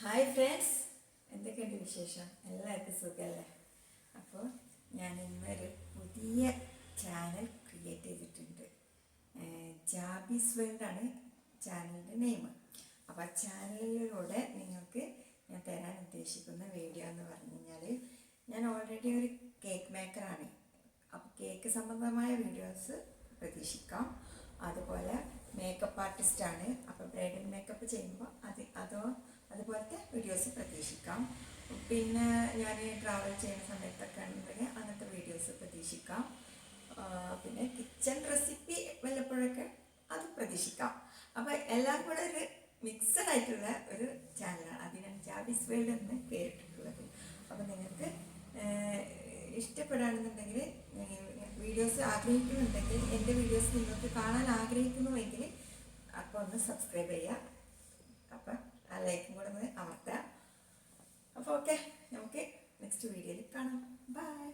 Hi friends, എന്തൊക്കെയുണ്ട് വിശേഷം? എല്ലാവർക്കും സുഖമല്ലേ? അപ്പോൾ ഞാൻ ഇന്നൊരു പുതിയ ചാനൽ ക്രിയേറ്റ് ചെയ്തിട്ടുണ്ട്. ജാബീസ് വേൾഡാണ് ചാനലിൻ്റെ നെയിം. അപ്പോൾ ആ ചാനലിലൂടെ നിങ്ങൾക്ക് ഞാൻ തരാൻ ഉദ്ദേശിക്കുന്ന വീഡിയോ എന്ന് പറഞ്ഞു കഴിഞ്ഞാൽ, ഞാൻ ഓൾറെഡി ഒരു കേക്ക് മേക്കറാണ്. അപ്പോൾ കേക്ക് സംബന്ധമായ വീഡിയോസ് പ്രതീക്ഷിക്കാം. അതുപോലെ മേക്കപ്പ് ആർട്ടിസ്റ്റാണ്. അപ്പോൾ ബ്രൈഡൽ മേക്കപ്പ് ചെയ്യുമ്പോൾ അതുപോലത്തെ വീഡിയോസ് പ്രതീക്ഷിക്കാം. പിന്നെ ഞാൻ ട്രാവൽ ചെയ്യുന്ന സമയത്തൊക്കെ ആണെന്നുണ്ടെങ്കിൽ അങ്ങനത്തെ വീഡിയോസ് പ്രതീക്ഷിക്കാം. പിന്നെ കിച്ചൺ റെസിപ്പി വല്ലപ്പോഴൊക്കെ അത് പ്രതീക്ഷിക്കാം. അപ്പോൾ എല്ലാം കൂടെ ഒരു മിക്സഡ് ആയിട്ടുള്ള ഒരു ചാനലാണ്. അതിനാണ് ജാബീസ് വേൾഡ് എന്ന് പേരിട്ടിട്ടുള്ളത്. അപ്പോൾ നിങ്ങൾക്ക് ഇഷ്ടപ്പെടുകയാണെന്നുണ്ടെങ്കിൽ, വീഡിയോസ് ആഗ്രഹിക്കുന്നുണ്ടെങ്കിൽ, എൻ്റെ വീഡിയോസ് നിങ്ങൾക്ക് കാണാൻ ആഗ്രഹിക്കുന്നുവെങ്കിൽ അപ്പോൾ ഒന്ന് സബ്സ്ക്രൈബ് ചെയ്യുക. അപ്പം ആ ലൈക്കും കൂടെ ഒന്ന് അമർത്തുക. അപ്പോൾ ഓക്കെ, നമുക്ക് നെക്സ്റ്റ് വീഡിയോയിൽ കാണാം. ബൈ.